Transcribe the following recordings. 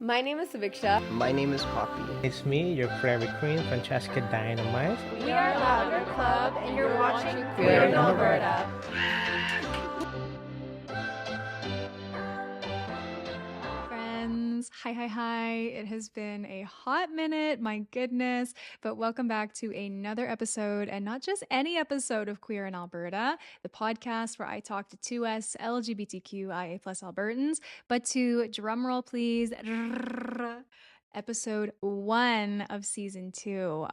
My name is Saviksha. My name is Poppy. It's me, your favorite queen, Francesca Dynamite. We are Lavender Club, and you're watching Queer in Alberta. Friends, hi. It has been a hot minute, my goodness. But welcome back to another episode, and not just any episode of Queer in Alberta, the podcast where I talk to 2S LGBTQIA plus Albertans, but to drumroll please, episode 1 of season 2.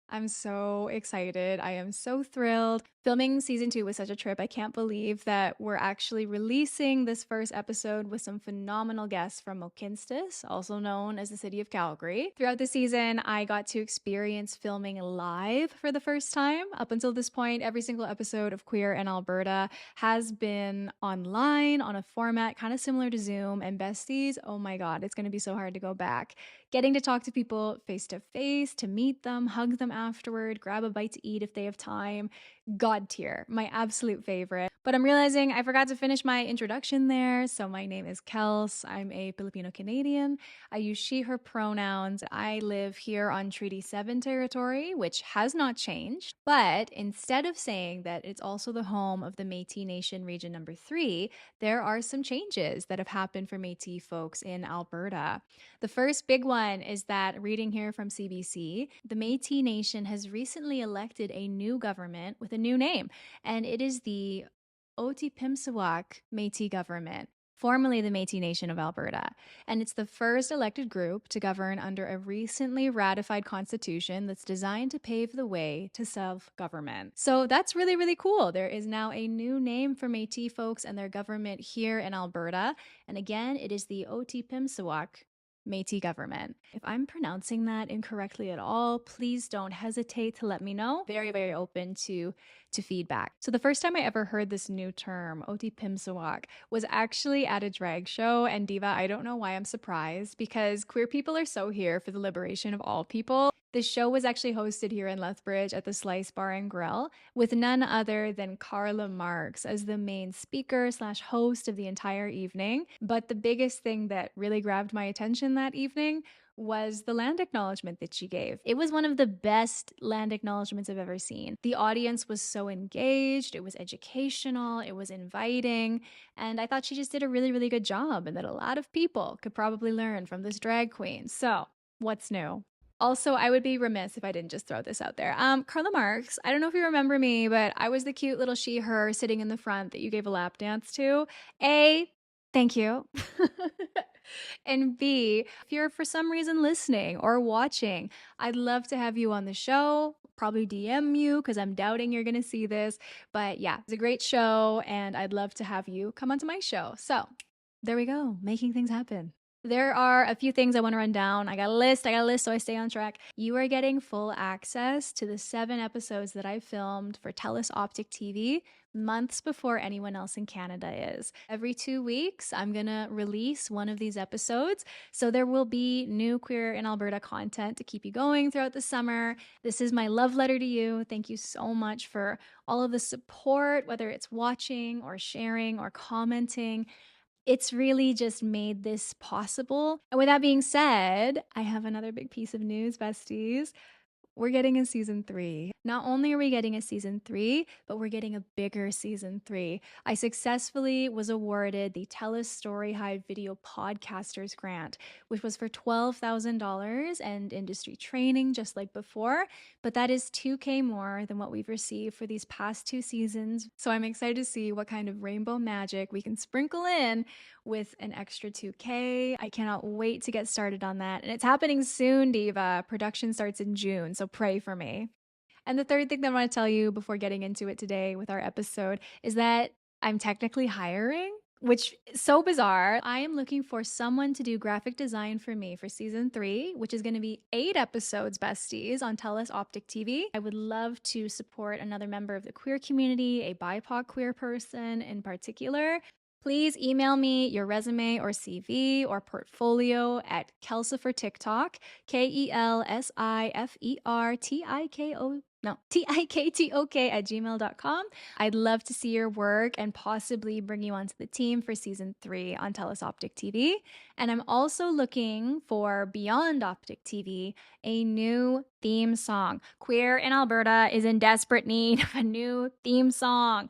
I'm so excited. I am so thrilled. Filming season 2 was such a trip. I can't believe that we're actually releasing this first episode with some phenomenal guests from Mohkinstsis, also known as the city of Calgary. Throughout the season, I got to experience filming live for the first time. Up until this point, every single episode of Queer in Alberta has been online on a format kind of similar to Zoom. And besties, oh my God, it's going to be so hard to go back. Getting to talk to people face to face, to meet them, hug them afterward, grab a bite to eat if they have time. God tier, my absolute favorite. But I'm realizing I forgot to finish my introduction there. So my name is Kels. I'm a Filipino Canadian. I use she, her pronouns. I live here on Treaty 7 territory, which has not changed. But instead of saying that it's also the home of the Métis Nation Region number 3, there are some changes that have happened for Métis folks in Alberta. The first big one is that, reading here from CBC, the Métis Nation has recently elected a new government with a new name, and it is the Otipimsawak Métis government, formerly the Métis Nation of Alberta. And it's the first elected group to govern under a recently ratified constitution that's designed to pave the way to self-government. So that's really, really cool. There is now a new name for Métis folks and their government here in Alberta. And again, it is the Otipimsawak Métis government. If I'm pronouncing that incorrectly at all, please don't hesitate to let me know. Very, very open to feedback. So the first time I ever heard this new term, Otipimsawak, was actually at a drag show. And Diva, I don't know why I'm surprised, because queer people are so here for the liberation of all people. The show was actually hosted here in Lethbridge at the Slice Bar and Grill with none other than Carla Marks as the main speaker / host of the entire evening. But the biggest thing that really grabbed my attention that evening was the land acknowledgement that she gave. It was one of the best land acknowledgements I've ever seen. The audience was so engaged, it was educational, it was inviting, and I thought she just did a really, really good job, and that a lot of people could probably learn from this drag queen. So, what's new? Also, I would be remiss if I didn't just throw this out there. Carla Marks, I don't know if you remember me, but I was the cute little she, her sitting in the front that you gave a lap dance to. A, thank you. And B, if you're for some reason listening or watching, I'd love to have you on the show. Probably DM you because I'm doubting you're going to see this. But yeah, it's a great show and I'd love to have you come onto my show. So there we go, making things happen. There are a few things I want to run down. I got a list so I stay on track. You are getting full access to the 7 episodes that I filmed for Telus Optic TV months before anyone else in Canada is. Every 2 weeks, I'm going to release one of these episodes. So there will be new Queer in Alberta content to keep you going throughout the summer. This is my love letter to you. Thank you so much for all of the support, whether it's watching or sharing or commenting. It's really just made this possible. And with that being said, I have another big piece of news, besties. We're getting a season 3. Not only are we getting a season 3, but we're getting a bigger season 3. I successfully was awarded the Telus Storyhive Video Podcasters Grant, which was for $12,000 and industry training, just like before. But that is $2,000 more than what we've received for these past 2 seasons. So I'm excited to see what kind of rainbow magic we can sprinkle in with an extra $2,000. I cannot wait to get started on that. And it's happening soon, Diva. Production starts in June, so pray for me. And the third thing that I want to tell you before getting into it today with our episode is that I'm technically hiring, which is so bizarre. I am looking for someone to do graphic design for me for season 3, which is going to be 8 episodes, besties, on Telus Optic TV. I would love to support another member of the queer community, a BIPOC queer person in particular. Please email me your resume or CV or portfolio at Kelsifer TikTok, TIKTOK at gmail.com. I'd love to see your work and possibly bring you onto the team for season 3 on Telus Optic TV. And I'm also looking for Beyond Optic TV, a new theme song. Queer in Alberta is in desperate need of a new theme song.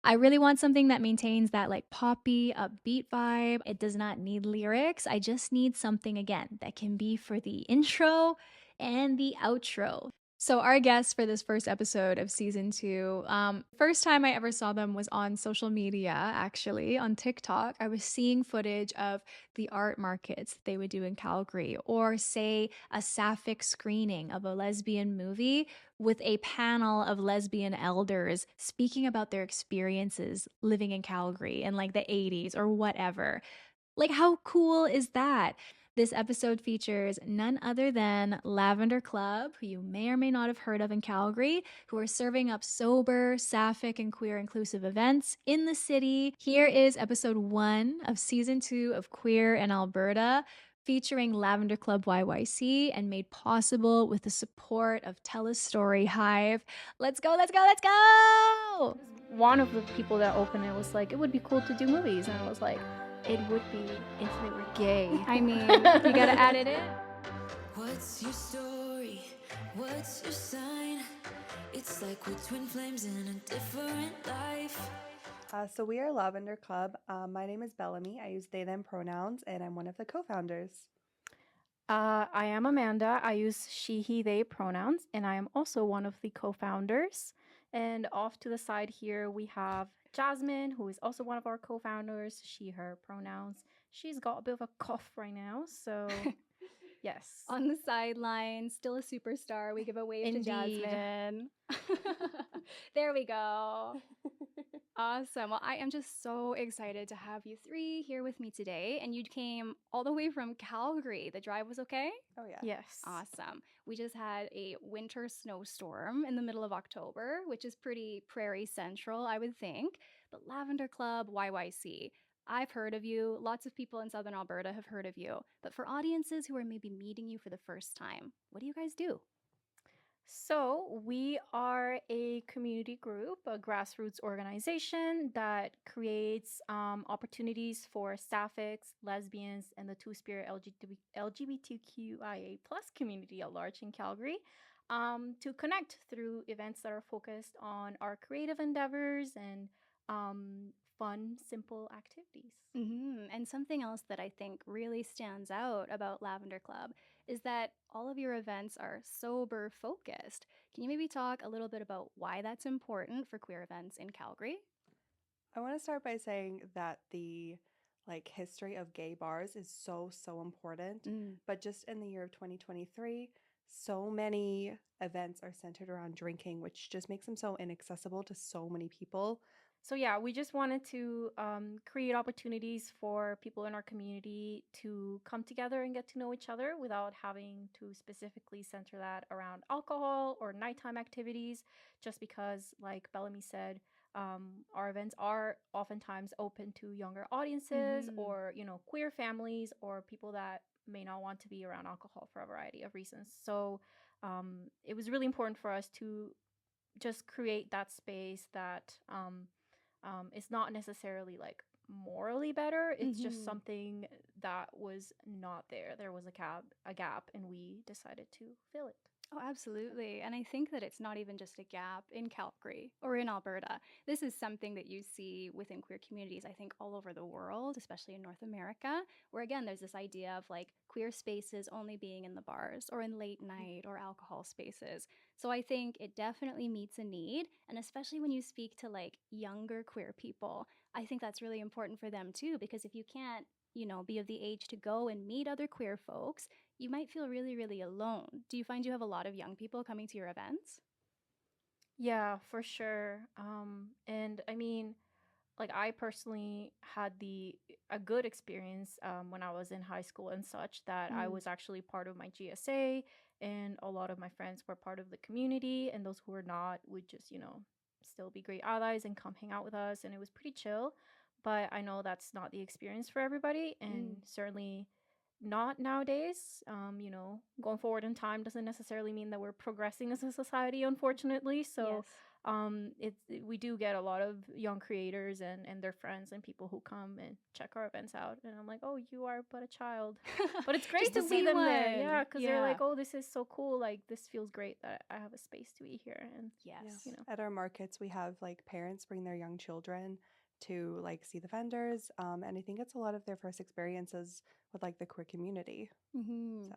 I really want something that maintains that like poppy, upbeat vibe. It does not need lyrics. I just need something, again, that can be for the intro and the outro. So our guests for this first episode of season 2, first time I ever saw them was on social media, actually, on TikTok. I was seeing footage of the art markets they would do in Calgary, or say a Sapphic screening of a lesbian movie with a panel of lesbian elders speaking about their experiences living in Calgary in like the 80s or whatever. Like, how cool is that? This episode features none other than Lavender Club, who you may or may not have heard of in Calgary, who are serving up sober, sapphic, and queer inclusive events in the city. Here is episode 1 of season 2 of Queer in Alberta, featuring Lavender Club YYC and made possible with the support of Telus Storyhive. Let's go, let's go, let's go! One of the people that opened it was like, it would be cool to do movies. And I was like, it would be if they were gay. I mean, you gotta add it in. What's your story? What's your sign? It's like we're twin flames in a different life. So we are Lavender Club. My name is Bellamy. I use they, them pronouns, and I'm one of the co-founders. I am Amanda. I use she, he, they pronouns, and I am also one of the co-founders. And off to the side here, we have Jasmine, who is also one of our co-founders. She, her pronouns. She's got a bit of a cough right now, so yes. On the sidelines, still a superstar. We give a wave Indeed. to Jasmine. There we go. Awesome. Well, I am just so excited to have you 3 here with me today. And you came all the way from Calgary. The drive was okay? Oh yeah. Yes. Awesome. We just had a winter snowstorm in the middle of October, which is pretty prairie central, I would think. But Lavender Club, YYC, I've heard of you. Lots of people in Southern Alberta have heard of you. But for audiences who are maybe meeting you for the first time, what do you guys do? So, we are a community group, a grassroots organization that creates opportunities for sapphics, lesbians, and the two-spirit LGBTQIA plus community at large in Calgary to connect through events that are focused on our creative endeavors and fun, simple activities. And something else that I think really stands out about Lavender Club is that all of your events are sober focused. Can you maybe talk a little bit about why that's important for queer events in Calgary? I want to start by saying that the history of gay bars is so important. But just in the year of 2023, so many events are centered around drinking, which just makes them so inaccessible to so many people. So yeah, we just wanted to create opportunities for people in our community to come together and get to know each other without having to specifically center that around alcohol or nighttime activities, just because, like Bellamy said, our events are oftentimes open to younger audiences or, queer families or people that may not want to be around alcohol for a variety of reasons. So it was really important for us to just create that space that it's not necessarily like morally better. It's just something that was not there. There was a gap, and we decided to fill it. Oh, absolutely. And I think that it's not even just a gap in Calgary or in Alberta. This is something that you see within queer communities, I think, all over the world, especially in North America, where again, there's this idea of like queer spaces only being in the bars or in late night or alcohol spaces. So I think it definitely meets a need. And especially when you speak to like younger queer people, I think that's really important for them too, because if you can't, be of the age to go and meet other queer folks, you might feel really, really alone. Do you find you have a lot of young people coming to your events? Yeah, for sure. And I mean, like I personally had a good experience when I was in high school and such that I was actually part of my GSA, and a lot of my friends were part of the community, and those who were not would just still be great allies and come hang out with us, and it was pretty chill. but I know that's not the experience for everybody, and certainly not nowadays. You know, going forward in time doesn't necessarily mean that we're progressing as a society, unfortunately. So we do get a lot of young creators and their friends and people who come and check our events out, and I'm like, oh, you are but a child, but it's great to see them there. Yeah, because they're like, oh, this is so cool, like this feels great that I have a space to be here. And you know, at our markets we have like parents bring their young children to like see the vendors, and I think it's a lot of their first experiences with like the queer community. So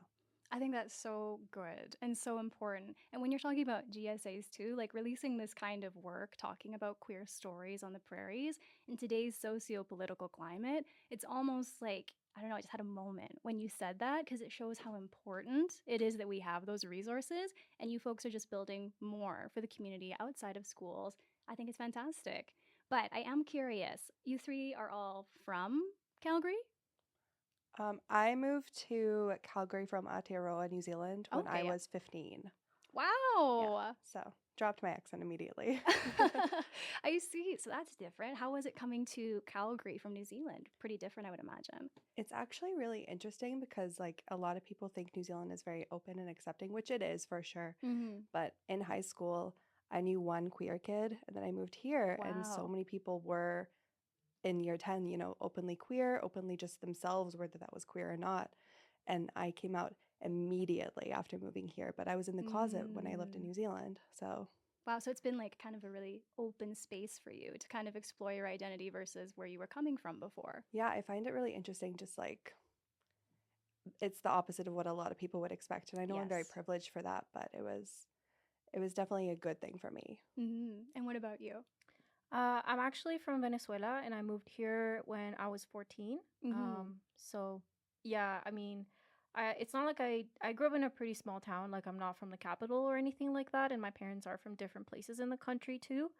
I think that's so good and so important. And when you're talking about GSAs too, like releasing this kind of work, talking about queer stories on the prairies in today's socio-political climate, it's almost like, I don't know, I just had a moment when you said that, because it shows how important it is that we have those resources, and you folks are just building more for the community outside of schools. I think it's fantastic. But I am curious, you three are all from Calgary? I moved to Calgary from Aotearoa, New Zealand when I was 15. Wow. So dropped my accent immediately. I see. So that's different. How was it coming to Calgary from New Zealand? Pretty different, I would imagine. It's actually really interesting because like a lot of people think New Zealand is very open and accepting, which it is for sure. But in high school, I knew one queer kid, and then I moved here, and so many people were in year 10, you know, openly queer, openly just themselves, whether that was queer or not. And I came out immediately after moving here, but I was in the closet when I lived in New Zealand. So wow, so it's been like kind of a really open space for you to kind of explore your identity versus where you were coming from before. yeah, I find it really interesting. Just like it's the opposite of what a lot of people would expect, and I know I'm very privileged for that, but it was definitely a good thing for me. And what about you? I'm actually from Venezuela, and I moved here when I was 14. So yeah, I mean, it's not like I grew up in a pretty small town. Like I'm not from the capital or anything like that, and my parents are from different places in the country too.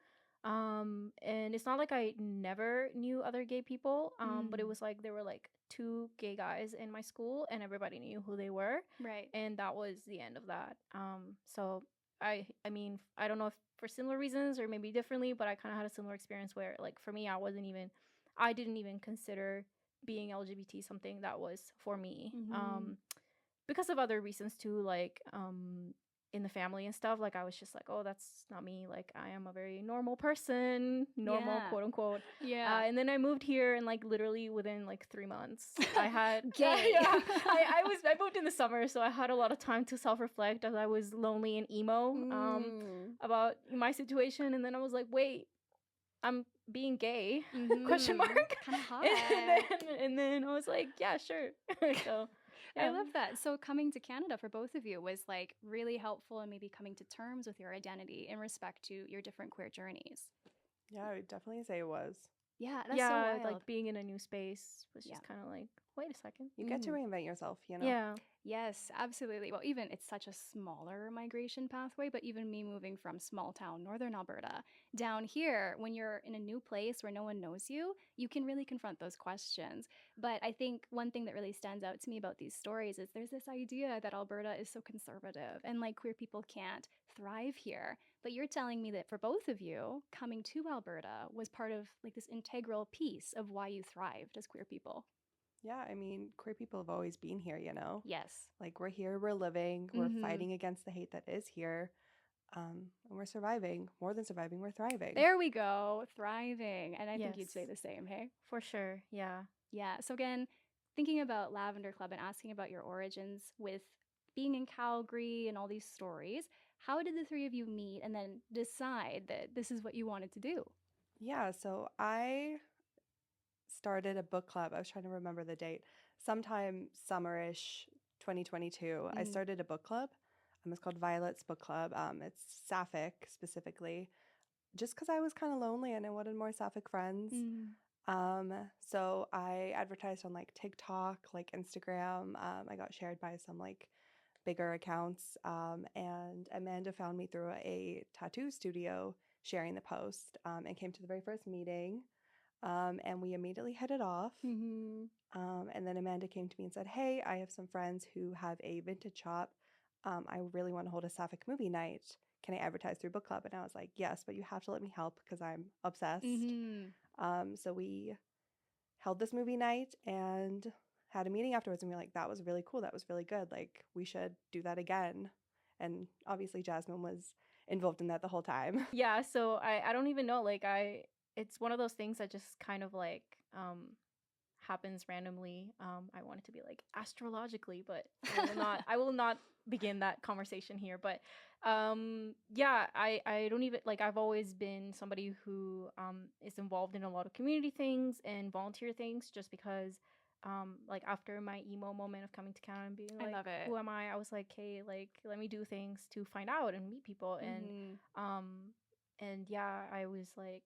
And it's not like I never knew other gay people. But it was like there were like 2 gay guys in my school, and everybody knew who they were. Right. And that was the end of that. So I mean, I don't know if for similar reasons or maybe differently, but I kind of had a similar experience where, like, for me, I didn't even consider being LGBT something that was for me. Because of other reasons too, like, in the family and stuff. Like, I was just like, oh, that's not me. Like, I am a very normal person, normal, quote unquote. And then I moved here, and like literally within like 3 months, I had gay. I moved in the summer, so I had a lot of time to self-reflect as I was lonely and emo about my situation. And then I was like, wait, I'm being gay? Question mark. Kind of hot. And then I was like, yeah, sure. So I love that. So coming to Canada for both of you was like really helpful, and maybe coming to terms with your identity in respect to your different queer journeys. Yeah, I would definitely say it was. Yeah, that's so wild. like being in a new space was just kind of like, wait a second. You get to reinvent yourself, you know? Yeah. Yes, absolutely. Well, even it's such a smaller migration pathway, but even me moving from small town, northern Alberta, down here, when you're in a new place where no one knows you, you can really confront those questions. But I think one thing that really stands out to me about these stories is there's this idea that Alberta is so conservative and like queer people can't thrive here. But you're telling me that for both of you, coming to Alberta was part of like this integral piece of why you thrived as queer people. Yeah, I mean, queer people have always been here, you know? Yes. Like, we're here, we're living, we're fighting against the hate that is here, and we're surviving. More than surviving, we're thriving. There we go, thriving. And I think you'd say the same, hey? For sure, yeah. Yeah, so again, thinking about Lavender Club and asking about your origins with being in Calgary and all these stories, how did the three of you meet and then decide that this is what you wanted to do? Yeah, so I started a book club. I was trying to remember the date. Sometime summerish 2022, I started a book club. It's called Violet's Book Club. It's Sapphic specifically, just because I was kind of lonely and I wanted more Sapphic friends. So I advertised on like TikTok, like Instagram. I got shared by some like bigger accounts. And Amanda found me through a tattoo studio sharing the post, and came to the very first meeting. And we immediately hit it off. And then Amanda came to me and said, hey, I have some friends who have a vintage shop. I really want to hold a Sapphic movie night. Can I advertise through book club? And I was like, yes, but you have to let me help because I'm obsessed. So we held this movie night and had a meeting afterwards, and we were like, that was really cool. That was really good. Like, we should do that again. And obviously Jasmine was involved in that the whole time. Yeah, so I don't even know. Like, it's one of those things that just kind of like happens randomly. I want it to be like astrologically, but I will not begin that conversation here. But yeah, I don't even like, I've always been somebody who is involved in a lot of community things and volunteer things, just because like after my emo moment of coming to Canada and being like, love it. who am I was like, hey, like, let me do things to find out and meet people. And yeah, I was like,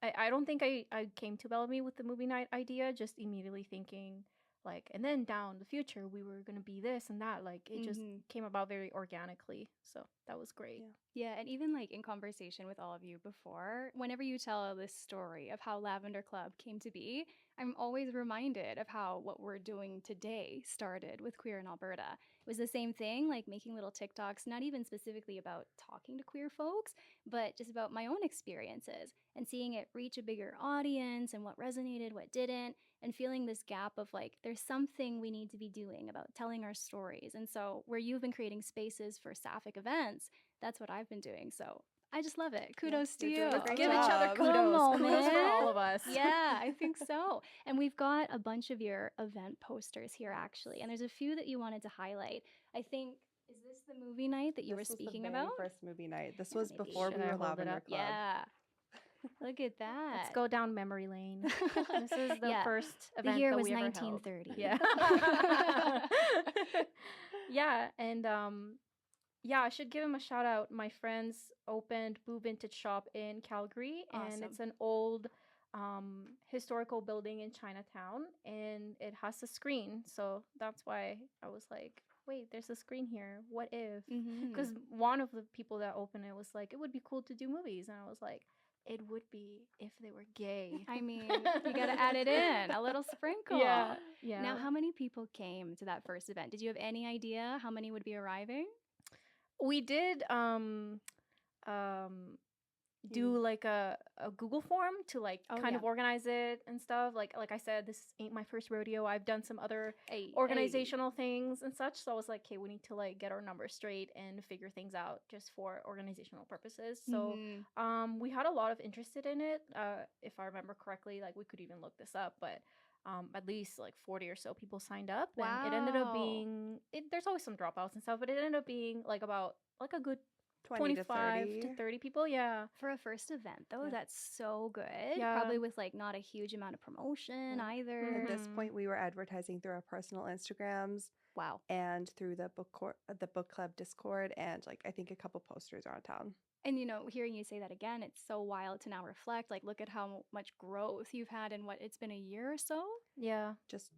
I don't think I came to Bellamy with the movie night idea, just immediately thinking like, and then down the future we were gonna be this and that. Like, it just came about very organically. So that was great. Yeah, and even like in conversation with all of you before, whenever you tell this story of how Lavender Club came to be, I'm always reminded of how what we're doing today started with Queer in Alberta. It was the same thing, like making little TikToks, not even specifically about talking to queer folks, but just about my own experiences and seeing it reach a bigger audience and what resonated, what didn't, and feeling this gap of like, there's something we need to be doing about telling our stories. And so, where you've been creating spaces for Sapphic events, that's what I've been doing. So I just love it. Kudos to you're you. doing a great Give each job. other kudos. Come on, Kudos for man. all of us. Yeah, I think so. And we've got a bunch of your event posters here, actually. And there's a few that you wanted to highlight. I think, is this the movie night that you were speaking This was the about? very first movie night. This Yeah, was maybe. before Should we I were hold it Lavender up? Club. Yeah. Look at that. Let's go down memory lane. This is the Yeah. first The event year that was we ever 1930. held. Yeah. Yeah, and yeah, I should give him a shout out. My friends opened Boo Vintage Shop in Calgary, and Awesome. it's an old historical building in Chinatown, and it has a screen. So that's why I was like, wait, there's a screen here. What if? Because one of the people that opened it was like, it would be cool to do movies. And I was like, it would be if they were gay. I mean, you got to add it in, a little sprinkle. Yeah. Yeah. Now, how many people came to that first event? Did you have any idea how many would be arriving? We did do like a Google form to like kind of organize it and stuff. Like I said, this ain't my first rodeo. I've done some other organizational things and such. So I was like, okay, we need to like get our numbers straight and figure things out just for organizational purposes. So we had a lot of interest in it. If I remember correctly, like we could even look this up, but at least like 40 or so people signed up. Wow. And it ended up being, there's always some dropouts and stuff, but it ended up being like about like a good 25 to 30 people. Yeah. For a first event, though, that's so good. Yeah. Probably with like not a huge amount of promotion either. At this point, we were advertising through our personal Instagrams. Wow. And through the book club Discord, and like I think a couple posters around town. And you know, hearing you say that again, it's so wild to now reflect. Like, look at how much growth you've had in what it's been a year or so. Yeah.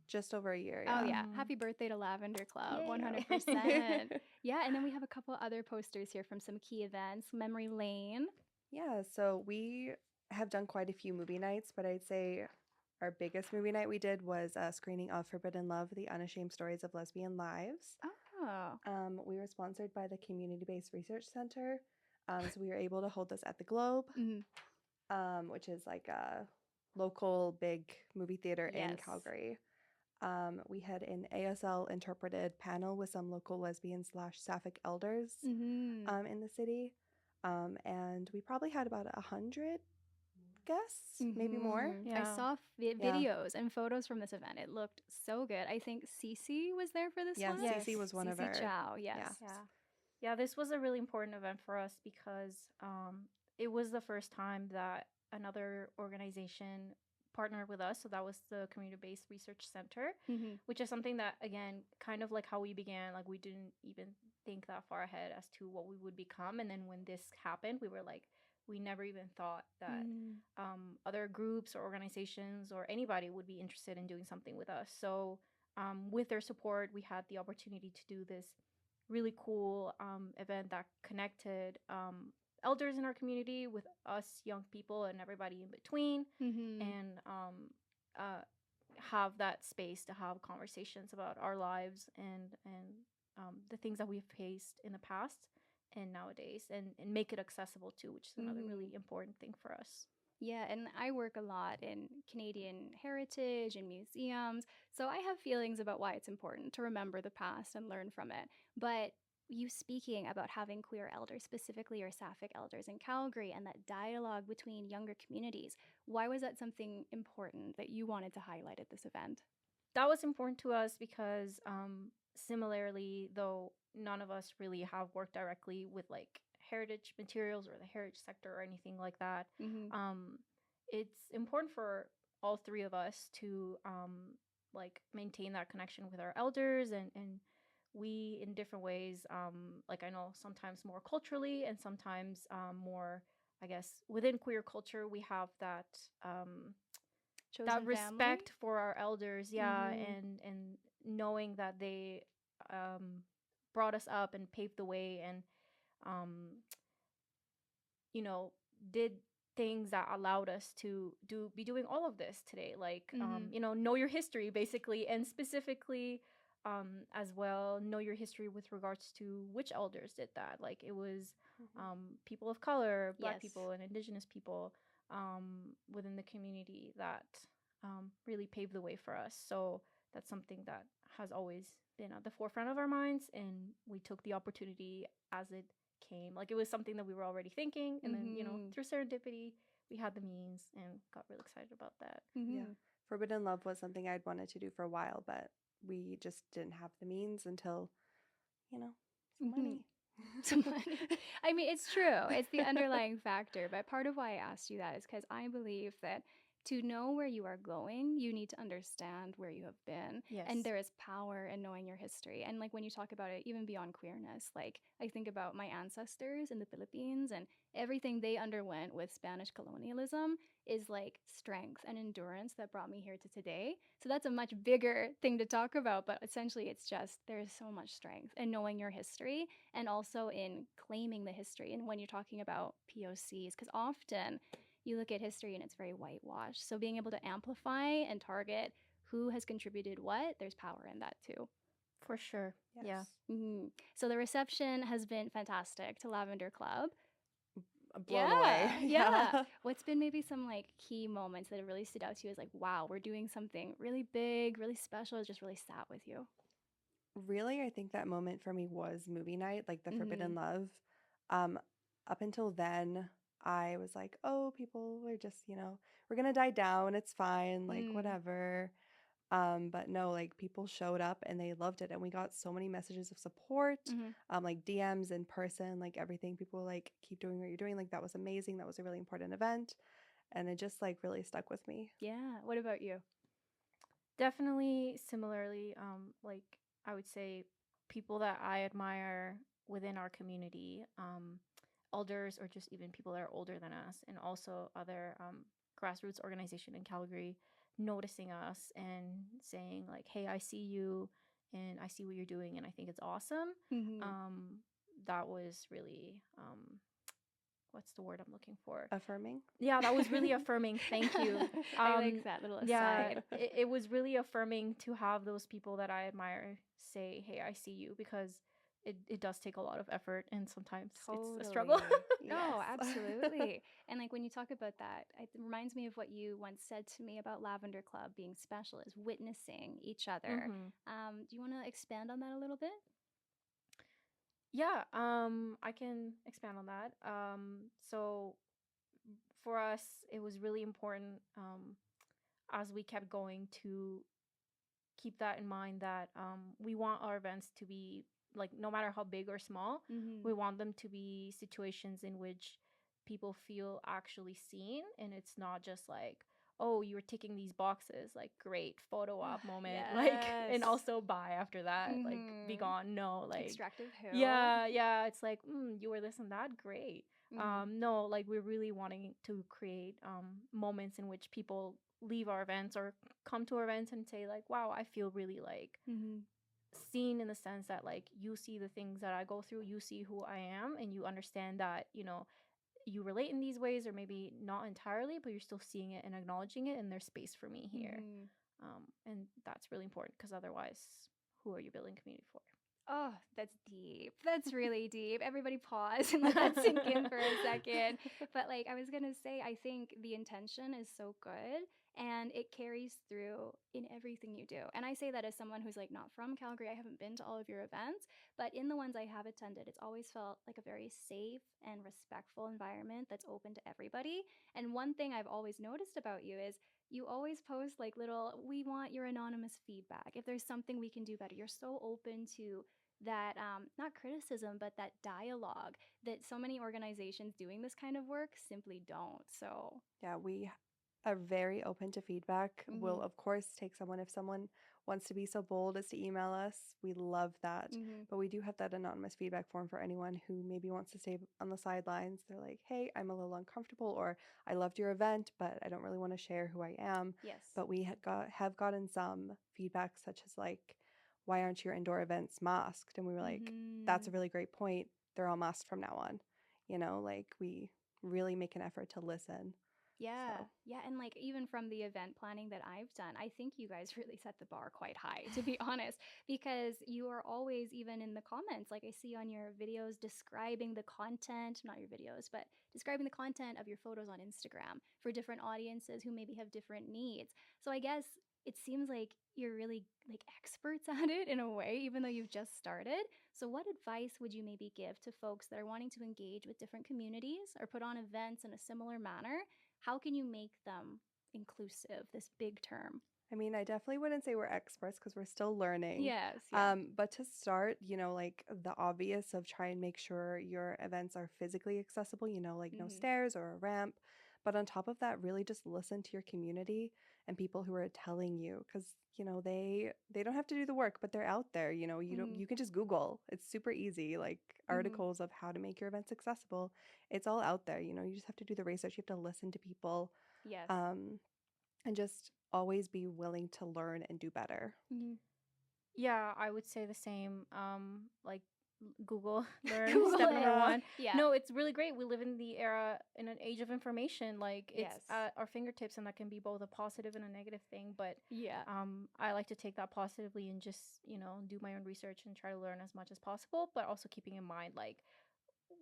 Just over a year. Yeah. Oh yeah. Happy birthday to Lavender Club. Yay. 100%. Yeah. And then we have a couple other posters here from some key events. Memory Lane. Yeah. So we have done quite a few movie nights, but I'd say our biggest movie night we did was a screening of Forbidden Love, The Unashamed Stories of Lesbian Lives. Oh. We were sponsored by the Community-Based Research Center. So we were able to hold this at the Globe, which is like a local big movie theater in Calgary. We had an ASL interpreted panel with some local lesbian / Sapphic elders in the city. And we probably had about 100 guests, maybe more. Yeah. I saw videos and photos from this event. It looked so good. I think Cece was there for this one. Yeah, Cece was one of our. Chow, yes. Yeah, this was a really important event for us because it was the first time that another organization partnered with us. So that was the Community-Based Research Center, which is something that, again, kind of like how we began, like we didn't even think that far ahead as to what we would become. And then when this happened, we were like, we never even thought that other groups or organizations or anybody would be interested in doing something with us. So with their support, we had the opportunity to do this really cool event that connected elders in our community with us young people and everybody in between, and have that space to have conversations about our lives and the things that we've faced in the past and nowadays, and make it accessible too, which is another really important thing for us. Yeah, and I work a lot in Canadian heritage and museums, so I have feelings about why it's important to remember the past and learn from it. But you speaking about having queer elders, specifically your Sapphic elders in Calgary, and that dialogue between younger communities, why was that something important that you wanted to highlight at this event? That was important to us because similarly, though none of us really have worked directly with like heritage materials or the heritage sector or anything like that, Mm-hmm. it's important for all three of us to like maintain that connection with our elders, and we in different ways, like I know sometimes more culturally and sometimes more, I guess, within queer culture, we have that Chosen family? respect for our elders, yeah, Mhm. and knowing that they brought us up and paved the way, and um you know, did things that allowed us to be doing all of this today, like Mhm. you know, know your history basically, and specifically as well know your history with regards to which elders did that. Like it was people of color, black Yes. people and indigenous people within the community that really paved the way for us. So that's something that has always been at the forefront of our minds, and we took the opportunity as it came. Like it was something that we were already thinking, and then you know, Mhm. through serendipity, we had the means and got really excited about that. Yeah. Mhm. Forbidden Love was something I'd wanted to do for a while, but we just didn't have the means until, some Mhm. money. Some money. I mean, it's true. It's the underlying factor. But part of why I asked you that is because I believe that to know where you are going, you need to understand where you have been. Yes. And there is power in knowing your history. And like when you talk about it, even beyond queerness, like I think about my ancestors in the Philippines and everything they underwent with Spanish colonialism is like strength and endurance that brought me here to today. So that's a much bigger thing to talk about. But essentially, it's just there's so much strength in knowing your history and also in claiming the history. And when you're talking about POCs, because often you look at history and it's very whitewashed. So being able to amplify and target who has contributed what, there's power in that too. For sure. Yes. Yeah. Mm-hmm. So the reception has been fantastic to Lavender Club. Blown away. Yeah. What's been maybe some like key moments that have really stood out to you as like, wow, we're doing something really big, really special, it just really sat with you? Really, I think that moment for me was movie night, like the Mhm. Forbidden Love. Um, Up until then, I was like, oh, people are just, we're gonna die down. It's fine, like Mm. whatever. But no, like people showed up and they loved it, and we got so many messages of support, Mhm. like DMs in person, like everything. People were like, keep doing what you're doing. Like that was amazing. That was a really important event, and it just like really stuck with me. Yeah. What about you? Definitely similarly, like I would say people that I admire within our community, elders or just even people that are older than us, and also other grassroots organization in Calgary noticing us and saying like, hey, I see you and I see what you're doing and I think it's awesome. Mhm. That was really what's the word I'm looking for? Affirming. Yeah, that was really affirming. Thank you. I like that little Yeah, aside. it was really affirming to have those people that I admire say, hey, I see you, because it does take a lot of effort and sometimes it's a struggle. No, Yes. absolutely. And like when you talk about that, it reminds me of what you once said to me about Lavender Club being special is witnessing each other. Mhm. Do you want to expand on that a little bit? Yeah, I can expand on that. So for us, it was really important as we kept going to keep that in mind, that we want our events to be like, no matter how big or small, Mm-hmm. we want them to be situations in which people feel actually seen, and it's not just like, oh, you were ticking these boxes, like great photo op moment, like, and Yes. also bye after that, like be Mhm. gone. No, like Extractive who? yeah, it's like, you were this and that, great. Mhm. No, like we're really wanting to create moments in which people leave our events or come to our events and say like, wow, I feel really like Mhm. seen, in the sense that like you see the things that I go through, you see who I am, and you understand that, you relate in these ways, or maybe not entirely, but you're still seeing it and acknowledging it, and there's space for me here. Mhm. And that's really important, because otherwise, who are you building community for? Oh, that's deep. That's really deep. Everybody pause and let that sink in for a second. But like I was going to say, I think the intention is so good and it carries through in everything you do. And I say that as someone who's like not from Calgary. I haven't been to all of your events, but in the ones I have attended, it's always felt like a very safe and respectful environment that's open to everybody. And one thing I've always noticed about you is you always post like little, we want your anonymous feedback. If there's something we can do better, you're so open to that, not criticism, but that dialogue that so many organizations doing this kind of work simply don't. So, Yeah, we are very open to feedback. We'll, mhm, of course, take someone if someone wants to be so bold as to email us. We love that. mhm, But we do have that anonymous feedback form for anyone who maybe wants to stay on the sidelines. They're like, hey, I'm a little uncomfortable, or I loved your event, but I don't really want to share who I am. yes. But we have gotten some feedback, such as like, why aren't your indoor events masked? And we were like, that's a Mhm. really great point. They're all masked from now on. Like we really make an effort to listen. Yeah. So Yeah. And like even from the event planning that I've done, I think you guys really set the bar quite high, to be honest, because you are always, even in the comments, like I see on your videos describing the content, not your videos, but describing the content of your photos on Instagram for different audiences who maybe have different needs. So I guess it seems like you're really like experts at it in a way, even though you've just started. So what advice would you maybe give to folks that are wanting to engage with different communities or put on events in a similar manner? How can you make them inclusive, this big term? I mean, I definitely wouldn't say we're experts because we're still learning. Yes, yeah. But to start, like the obvious of try and make sure your events are physically accessible, like no Mhm. stairs or a ramp. But on top of that, really just listen to your community and people who are telling you because, they don't have to do the work, but they're out there, Mhm. you can just Google. It's super easy, like Mhm. articles of how to make your events accessible. It's all out there, you just have to do the research. You have to listen to people. Yes. Um, and just always be willing to learn and do better. Mhm. Yeah, I would say the same. Like Google, learn, Google step number it. Yeah. one. Yeah. No, it's really great. We live in the era, in an age of information. Like it's Yes. at our fingertips, and that can be both a positive and a negative thing. But Yeah. I like to take that positively and just do my own research and try to learn as much as possible. But also keeping in mind, like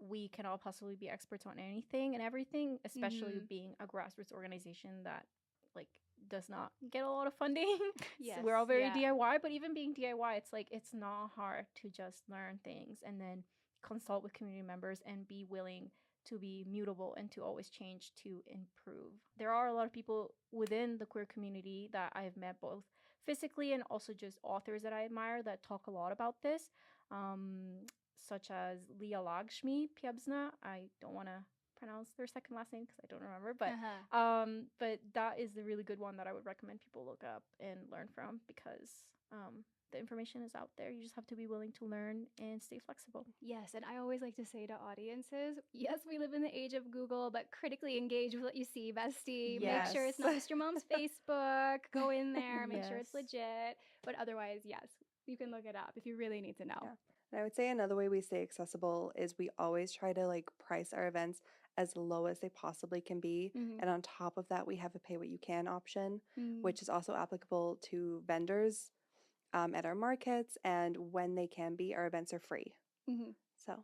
we can all possibly be experts on anything and everything, especially Mhm. being a grassroots organization that like does not get a lot of funding. So Yes. we're all very Yeah. DIY, but even being DIY, it's like it's not hard to just learn things and then consult with community members and be willing to be mutable and to always change to improve. There are a lot of people within the queer community that I've met both physically and also just authors that I admire that talk a lot about this. Um, Such as Leah Lagshmi Piebzna. I don't want to pronounce their second last name because I don't remember, Uh-huh. but that is the really good one that I would recommend people look up and learn from because the information is out there. You just have to be willing to learn and stay flexible. Yes, and I always like to say to audiences, yes, we live in the age of Google, but critically engage with what you see, bestie. Make Yes. sure it's not just your mom's Facebook. Go in there, make sure Yes. it's legit. But otherwise, yes, you can look it up if you really need to know. Yeah. And I would say another way we stay accessible is we always try to like price our events as low as they possibly can be. Mhm. And on top of that, we have a pay what you can option, Mm. which is also applicable to vendors at our markets. And when they can be, our events are free. Mhm. So,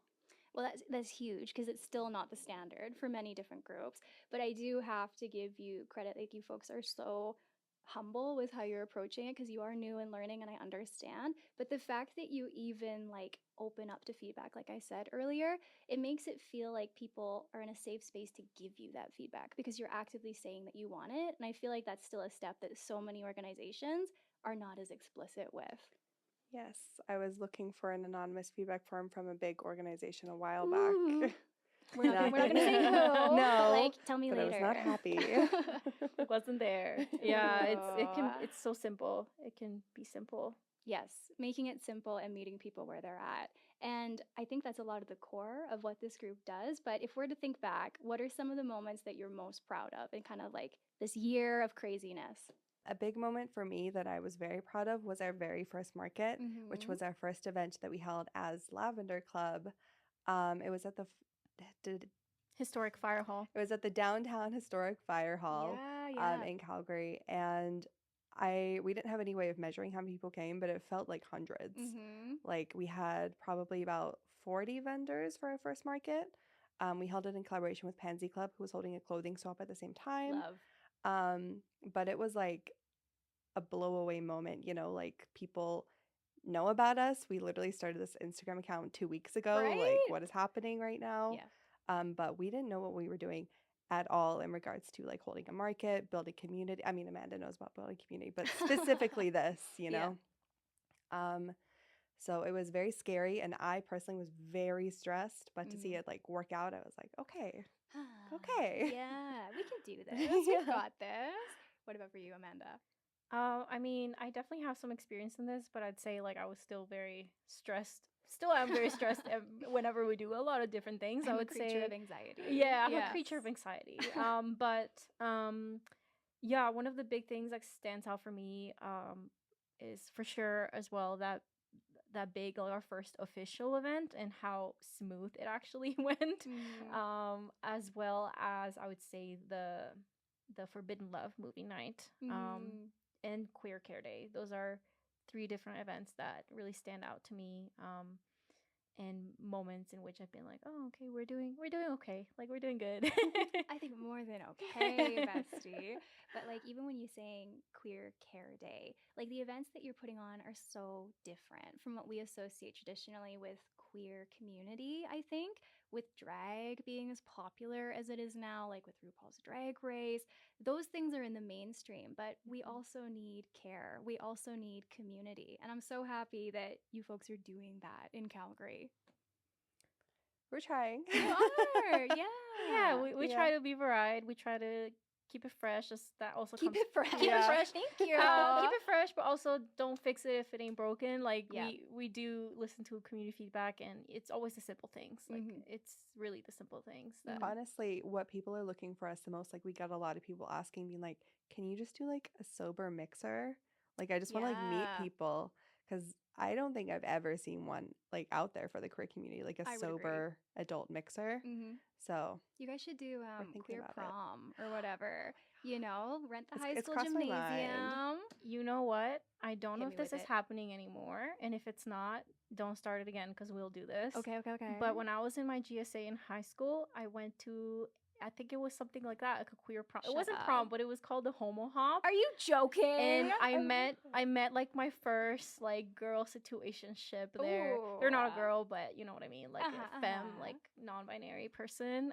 Well, that's huge because it's still not the standard for many different groups. But I do have to give you credit. Like, you folks are so humble with how you're approaching it because you are new and learning, and I understand. But the fact that you even like open up to feedback, like I said earlier, it makes it feel like people are in a safe space to give you that feedback because you're actively saying that you want it. And I feel like that's still a step that so many organizations are not as explicit with. yes, I was looking for an anonymous feedback form from a big organization a while Ooh. back. We're not Not gonna say who. gonna- But No, like, tell me but I was later. not happy. It wasn't there. Yeah, Aw. it's so simple. It can be simple. Yes, making it simple and meeting people where they're at. And I think that's a lot of the core of what this group does. But if we're to think back, what are some of the moments that you're most proud of in kind of like this year of craziness? A big moment for me that I was very proud of was our very first market, which Mm-hmm. was our first event that we held as Lavender Club. It was at the did Historic fire hall. it was at the downtown historic fire hall Yeah, yeah. in Calgary, and we didn't have any way of measuring how many people came, but it felt like hundreds. Like we had probably about 40 vendors for our first market. We held it in collaboration with Pansy Club, who was holding a clothing swap at the same time. Love. But it was like a blow away moment, like people know about us. We literally started this Instagram account 2 weeks ago. Like, Right? what is happening right now? Yeah. But we didn't know what we were doing at all in regards to like holding a market, building community. I mean, Amanda knows about building community, but specifically this, Yeah. So it was very scary, and I personally was very stressed. But to see it like work out, I was like, okay. Yeah, we can do this. Yeah. We got this. What about for you, Amanda? I mean, I definitely have some experience in this, but I'd say like I was still very stressed. Still am very stressed whenever we do a lot of different things. I'm I would a creature say of anxiety. Yeah, I'm Yes. a creature of anxiety. Yeah, one of the big things that stands out for me is for sure as well that big like our first official event and how smooth it actually went. As well as I would say the Forbidden Love movie night. And Queer Care Day. Those are 3 different events that really stand out to me. And moments in which I've been like, oh, okay, we're doing okay. Like we're doing good. I think more than okay, bestie. But like even when you're saying Queer Care Day, like the events that you're putting on are so different from what we associate traditionally with queer community, I think, with drag being as popular as it is now, like with RuPaul's Drag Race. Those things are in the mainstream, but we also need care. We also need community. And I'm so happy that you folks are doing that in Calgary. We're trying. You are, yeah. Yeah, we try to be varied. We try to keep it fresh. Just that also Keep comes it fresh. Keep it fresh. Thank you. Keep it fresh, but also don't fix it if it ain't broken. Like Yeah. we do listen to community feedback, and it's always the simple things. Like it's really the simple things that Honestly, what people are looking for us the most, like we got a lot of people asking, being like, can you just do like a sober mixer? Like I just want to like meet Yeah. people, because I don't think I've ever seen one like out there for the queer community, like a I would agree. sober adult mixer. So You guys should do thinking queer about it. prom or whatever. You know, rent the high It's school crossed my mind. gymnasium. You know what? I don't know Hit if me this with is it. happening anymore, and if it's not, don't start it again because we'll do this. Okay. But when I was in my GSA in high school, I went to, I think it was something like that, like a queer prom. Shut It wasn't up. prom, but it was called the Homo Hop. Are you joking? And I met like my first like girl situationship there. They're not a Ooh. girl, but you know what I mean, like a femme, like non-binary person.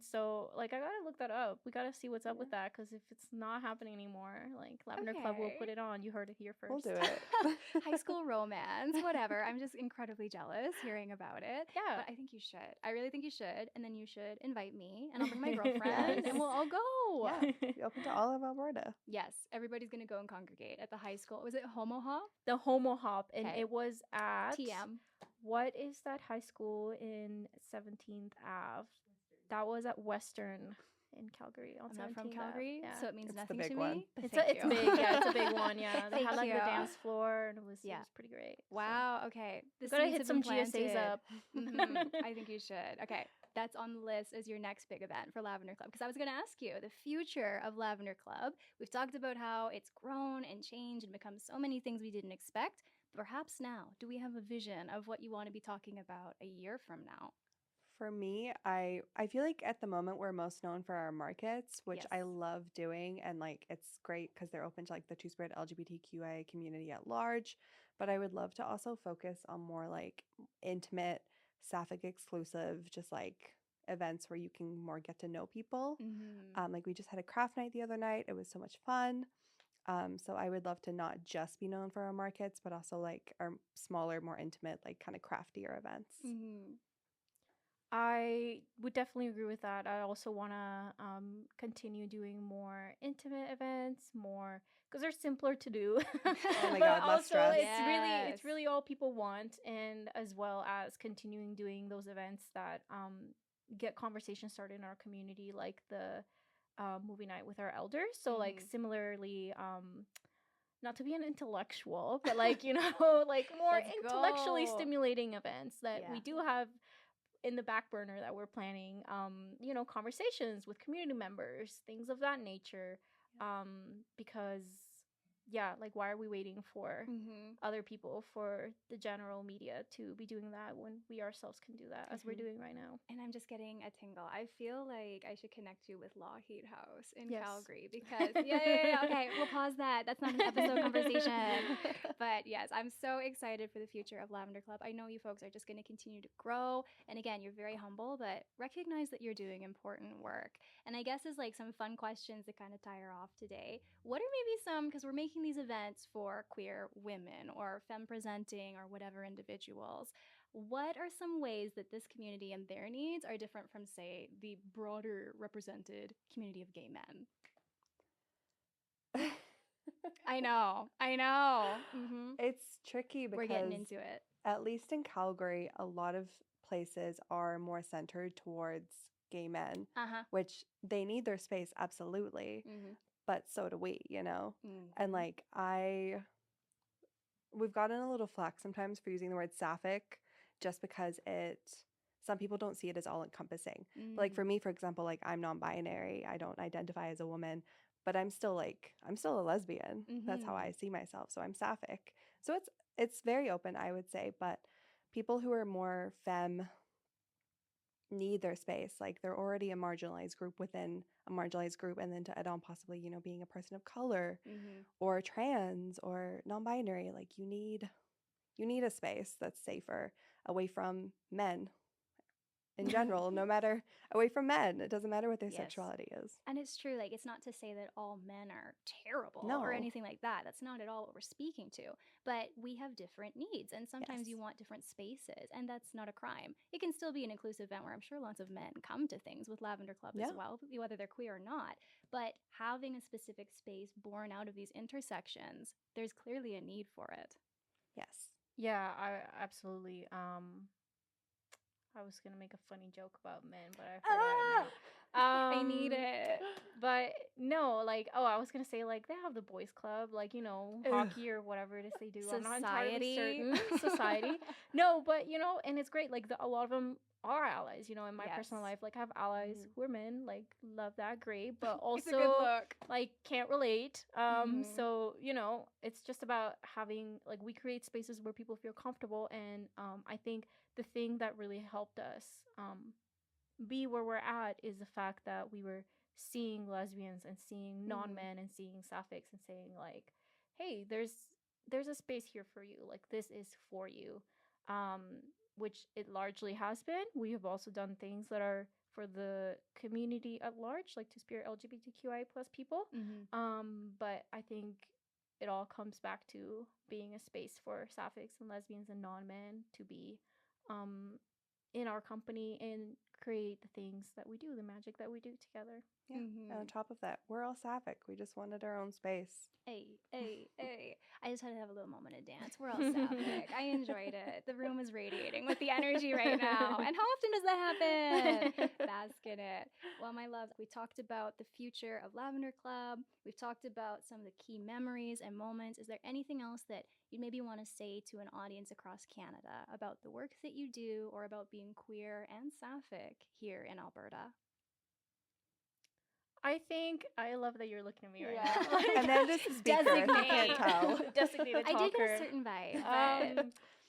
So like I gotta look that up. We gotta see what's up with that, because if it's not happening anymore, like Lavender Club will Okay. put it on. You heard it here We'll first. do it. High school romance, whatever. I'm just incredibly jealous hearing about it. Yeah. But I think you should. I really think you should. And then you should invite me, and I'll bring my girlfriend, and we'll all go. Yeah, be open to all of Alberta. Yes, everybody's gonna go and congregate at the high school. Was it Homo Hop? The Homo Hop, and Okay. it was at TM. What is that high school in 17th Ave? That was at Western in Calgary. On I'm not 17th from Ave. Calgary, Yeah. so it means It's the nothing big to one. me. But It's thank it's you. big. Yeah, it's a big one. Yeah, they Thank had like the you. dance floor, and it was pretty great. So. Wow. Okay. The Gotta seeds hit have some been GSAs planted. up. I think you should. Okay. That's on the list as your next big event for Lavender Club. Because I was going to ask you the future of Lavender Club. We've talked about how it's grown and changed and become so many things we didn't expect. Perhaps now, do we have a vision of what you want to be talking about a year from now? For me, I feel like at the moment we're most known for our markets, which I Yes. love doing, and like it's great because they're open to like the two-spirit LGBTQIA community at large. But I would love to also focus on more like intimate, Sapphic exclusive, just like events where you can more get to know people. Like we just had a craft night the other night. It was so much fun. So I would love to not just be known for our markets, but also like our smaller, more intimate, like kind of craftier events. I would definitely agree with that. I also want to continue doing more intimate events, more because they're simpler to do. Oh my But God, less also stress. it's really all people want, and as well as continuing doing those events that get conversations started in our community, like the movie night with our elders. So like similarly, not to be an intellectual, but like like more Let's intellectually go. stimulating events that we Yeah. do have in the back burner that we're planning, conversations with community members, things of that nature, because yeah, like why are we waiting for Mm-hmm. other people, for the general media to be doing that when we ourselves can do that as we're doing right now? And I'm just getting a tingle. I feel like I should connect you with Lockheed House in Yes. Calgary because yeah. Okay, we'll pause that. That's not an episode conversation. But yes, I'm so excited for the future of Lavender Club. I know you folks are just going to continue to grow. And again, you're very humble, but recognize that you're doing important work. And I guess is like some fun questions that kind of tie her off today. What are maybe some, because we're making these events for queer women or femme presenting or whatever individuals. What are some ways that this community and their needs are different from, say, the broader represented community of gay men? I know. Mm-hmm. It's tricky We're getting because into it. at least in Calgary, a lot of places are more centered towards gay men, which they need their space, absolutely. Mm-hmm. But so do we, you know? Mm-hmm. And like, we've gotten a little flack sometimes for using the word sapphic just because some people don't see it as all encompassing. But like for me, for example, like I'm non-binary, I don't identify as a woman, but I'm still a lesbian. That's how I see myself. So I'm sapphic. So it's very open, I would say, but people who are more femme need their space. Like they're already a marginalized group within a marginalized group, and then to add on possibly, you know, being a person of color or trans or non-binary, like you need a space that's safer away from men in general, no matter away from men. It doesn't matter what their sexuality is. And it's true, like, it's not to say that all men are terrible No. or anything like that. That's not at all what we're speaking to. But we have different needs, and sometimes you want different spaces, and that's not a crime. It can still be an inclusive event where I'm sure lots of men come to things with Lavender Club as well, whether they're queer or not. But having a specific space born out of these intersections, there's clearly a need for it. Yes. Yeah, I absolutely. I was gonna make a funny joke about men, but I forgot now. I need it. But no, like, I was gonna say, like, they have the boys club, like, you know, hockey or whatever it is they do. I'm not entirely certain. Society. No, but you know, and it's great. Like a lot of them are allies. You know, in my personal life, like I have allies who are men. Like love that, great, but also like can't relate. So you know, it's just about having, like, we create spaces where people feel comfortable, and I think the thing that really helped us be where we're at is the fact that we were seeing lesbians and seeing non-men and seeing sapphics and saying, like, hey, there's a space here for you, like this is for you, which it largely has been. We have also done things that are for the community at large, like to spirit LGBTQI plus people, but I think it all comes back to being a space for sapphics and lesbians and non-men to be in our company and create the things that we do, the magic that we do together. Yeah. And on top of that, we're all sapphic. We just wanted our own space. Hey. I just had to have a little moment of dance. We're all sapphic. I enjoyed it. The room is radiating with the energy right now. And how often does that happen? Bask in it. Well, my loves, we talked about the future of Lavender Club. We've talked about some of the key memories and moments. Is there anything else that you maybe want to say to an audience across Canada about the work that you do or about being queer and sapphic here in Alberta? I think I love that you're looking at me right now. Like, and then just designated talker. Designated talker. I did get a certain vibe.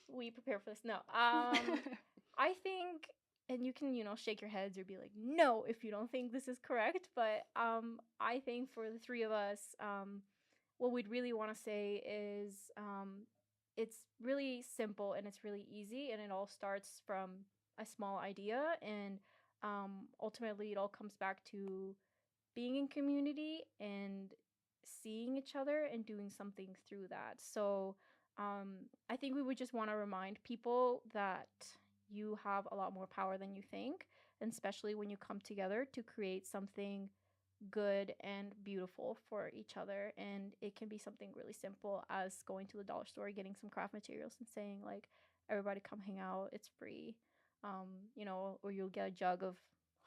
We prepare for this. No. I think, and you can, you know, shake your heads or be like, no, if you don't think this is correct. But I think for the three of us, what we'd really want to say is it's really simple and it's really easy, and it all starts from a small idea, and ultimately it all comes back to being in community and seeing each other and doing something through that. So I think we would just want to remind people that you have a lot more power than you think, and especially when you come together to create something good and beautiful for each other. And it can be something really simple as going to the dollar store, getting some craft materials and saying, like, everybody come hang out, it's free, you know, or you'll get a jug of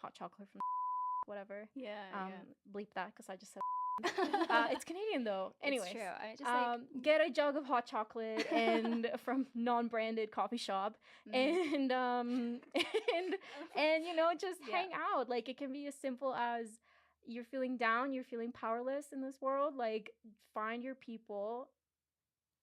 hot chocolate from whatever. Bleep that because I just said it's Canadian though. Anyways, it's true. I just get a jug of hot chocolate and from non-branded coffee shop, and and you know, just hang out. Like, it can be as simple as you're feeling down, you're feeling powerless in this world, like find your people,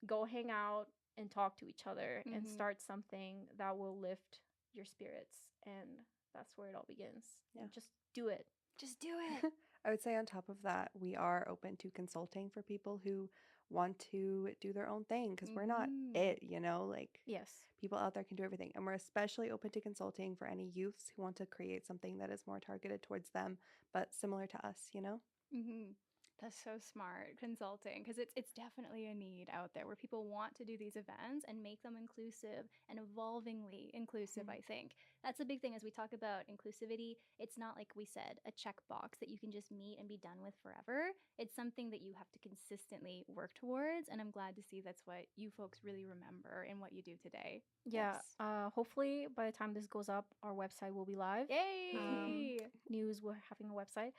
go hang out and talk to each other and start something that will lift your spirits. And that's where it all begins. Yeah. And just do it. Just do it. I would say on top of that, we are open to consulting for people who want to do their own thing because we're not it, you know, like Yes. people out there can do everything. And we're especially open to consulting for any youths who want to create something that is more targeted towards them, but similar to us, you know? That's so smart, consulting, because it's definitely a need out there where people want to do these events and make them inclusive and evolvingly inclusive. I think that's a big thing as we talk about inclusivity. It's not like we said a checkbox that you can just meet and be done with forever. It's something that you have to consistently work towards, and I'm glad to see that's what you folks really remember in what you do today. Yeah. Yes. Hopefully by the time this goes up, our website will be live. Yay! News, we're having a website.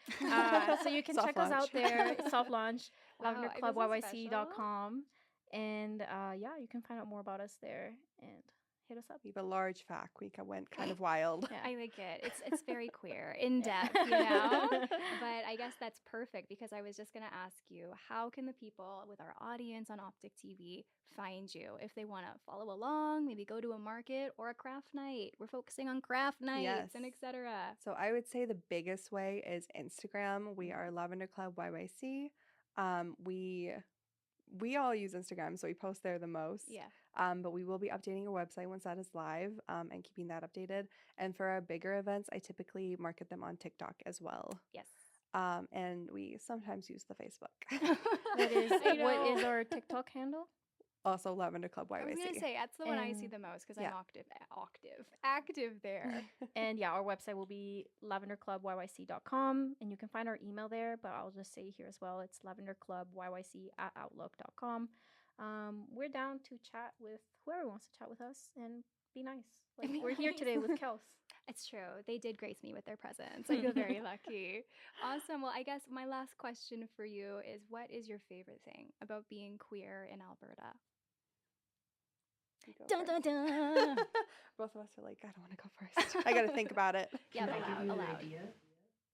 So you can Soft check us out launch. there. Soft launch, Wow, lavenderclubyyc.com. And yeah, you can find out more about us there and hit us up. We have a large FAQ. We went kind of wild. Yeah. I like it. It's very queer, in depth, you know? But I guess that's perfect because I was just going to ask you, how can the people with our audience on Optic TV find you if they want to follow along, maybe go to a market or a craft night? We're focusing on craft nights and etc. So I would say the biggest way is Instagram. We are Lavender Club YYC. We all use Instagram, so we post there the most. Yeah. But we will be updating our website once that is live, and keeping that updated. And for our bigger events, I typically market them on TikTok as well. Yes. And we sometimes use the Facebook. What is our TikTok handle? Also Lavender Club YYC. I was going to say, that's the one I see the most because I'm active there. And yeah, our website will be lavenderclubyyc.com, and you can find our email there, but I'll just say here as well, it's lavenderclubyyc@outlook.com. We're down to chat with whoever wants to chat with us and be nice. Like we're here today with Kels. It's true. They did grace me with their presence. I feel very lucky. Awesome. Well, I guess my last question for you is, what is your favorite thing about being queer in Alberta? Dun, dun, dun. Both of us are like, I don't want to go first. I got to think about it. Yeah, Can I give you an allowed. idea?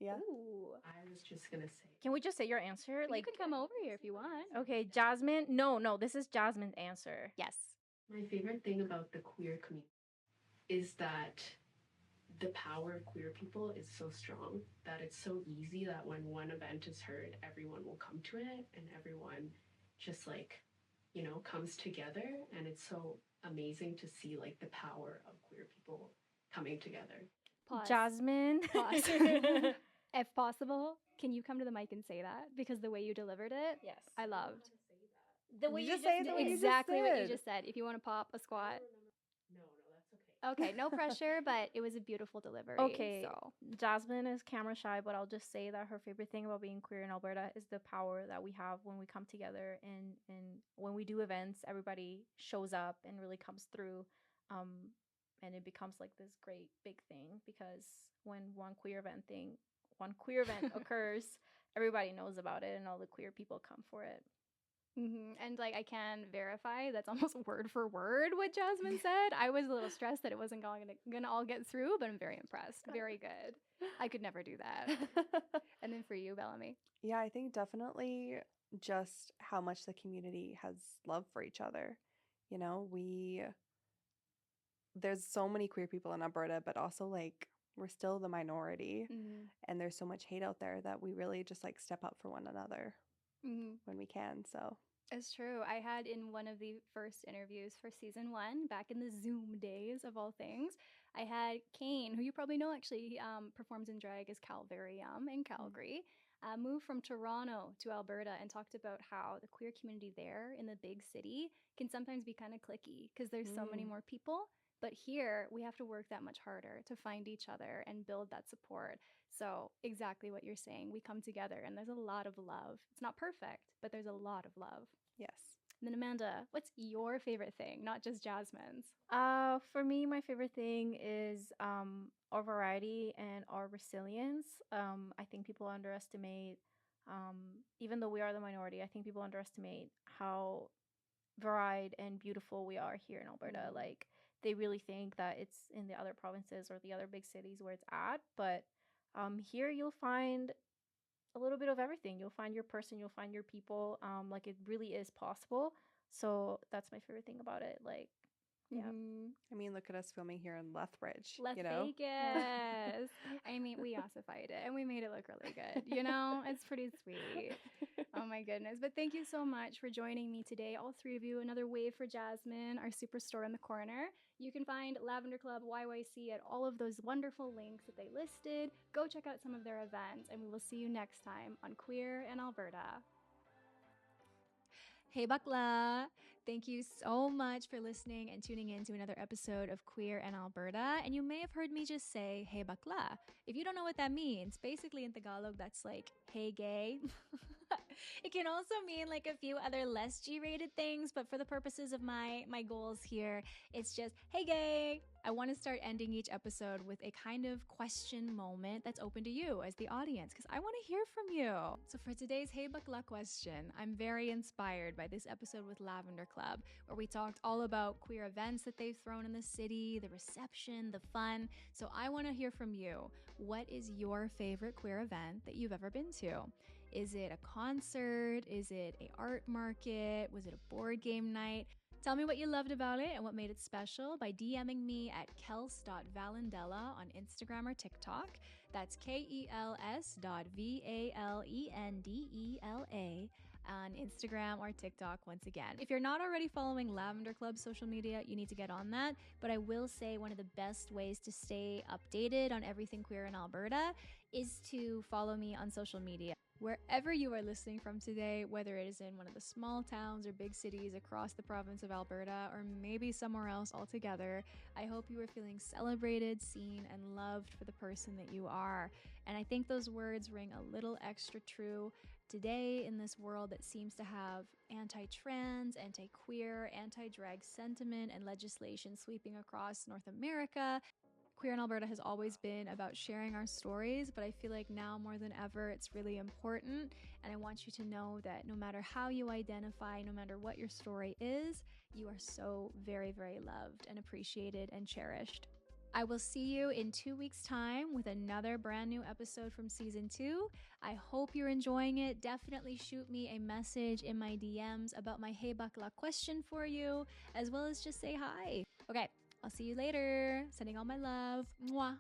Yeah. Ooh. I was just gonna say. Can we just say your answer? You can come over here if you want. Okay, Jasmine. No, this is Jasmine's answer. Yes. My favorite thing about the queer community is that the power of queer people is so strong that it's so easy that when one event is heard, everyone will come to it and everyone just like, you know, comes together, and it's so amazing to see like the power of queer people coming together. Pause. Jasmine. Pause. If possible, can you come to the mic and say that? Because the way you delivered it, Yes. I loved. The way You you just just say it the way you just Exactly what you said. just said. If you want to pop a squat. No, that's okay. Okay, no pressure, but it was a beautiful delivery. Okay. So. Jasmine is camera shy, but I'll just say that her favorite thing about being queer in Alberta is the power that we have when we come together, and when we do events, everybody shows up and really comes through. And it becomes like this great big thing, because when one queer event occurs, everybody knows about it and all the queer people come for it. And like I can verify that's almost word for word what Jasmine said. I was a little stressed that it wasn't gonna all get through, but I'm very impressed. Very good. I could never do that. And then for you, Bellamy. Yeah, I think definitely just how much the community has love for each other. You know, there's so many queer people in Alberta, but also like we're still the minority, and there's so much hate out there that we really just like step up for one another when we can. So it's true. I had in one of the first interviews for season 1, back in the Zoom days of all things, I had Kane, who you probably know actually, he performs in drag as Calgary in Calgary, moved from Toronto to Alberta and talked about how the queer community there in the big city can sometimes be kind of cliquey because there's so many more people. But here, we have to work that much harder to find each other and build that support. So exactly what you're saying. We come together and there's a lot of love. It's not perfect, but there's a lot of love. yes. And then Amanda, what's your favorite thing? Not just Jasmine's. For me, my favorite thing is our variety and our resilience. I think people underestimate, even though we are the minority, I think people underestimate how varied and beautiful we are here in Alberta. Like, they really think that it's in the other provinces or the other big cities where it's at, but here you'll find a little bit of everything. You'll find your person, you'll find your people. Like it really is possible. So that's my favorite thing about it. Like, yeah. I mean, look at us filming here in Lethbridge. Las you know? Vegas. I mean, we ossified it and we made it look really good. You know, it's pretty sweet. Oh my goodness. But thank you so much for joining me today, all three of you. Another wave for Jasmine, our superstore in the corner. You can find Lavender Club YYC at all of those wonderful links that they listed. Go check out some of their events, and we will see you next time on Queer in Alberta. Hey Bakla! Thank you so much for listening and tuning in to another episode of Queer in Alberta. And you may have heard me just say, hey Bakla. If you don't know what that means, basically in Tagalog, that's like, hey gay. It can also mean like a few other less G-rated things, but for the purposes of my goals here, it's just, hey gay. I want to start ending each episode with a kind of question moment that's open to you as the audience, because I want to hear from you. So for today's Hey Bakla question, I'm very inspired by this episode with Lavender Club, where we talked all about queer events that they've thrown in the city, the reception, the fun. So I want to hear from you. What is your favorite queer event that you've ever been to? Is it a concert? Is it an art market? Was it a board game night? Tell me what you loved about it and what made it special by DMing me at kels.valendela on Instagram or TikTok. That's KELS.VALENDELA on Instagram or TikTok once again. If you're not already following Lavender Club social media, you need to get on that. But I will say one of the best ways to stay updated on everything queer in Alberta is to follow me on social media. Wherever you are listening from today, whether it is in one of the small towns or big cities across the province of Alberta, or maybe somewhere else altogether, I hope you are feeling celebrated, seen, and loved for the person that you are. And I think those words ring a little extra true today in this world that seems to have anti-trans, anti-queer, anti-drag sentiment and legislation sweeping across North America. Queer in Alberta has always been about sharing our stories, but I feel like now more than ever, it's really important. And I want you to know that no matter how you identify, no matter what your story is, you are so very, very loved and appreciated and cherished. I will see you in 2 weeks' time with another brand new episode from season 2. I hope you're enjoying it. Definitely shoot me a message in my DMs about my Hey Bakla question for you, as well as just say hi. Okay. I'll see you later. Sending all my love. Mwah.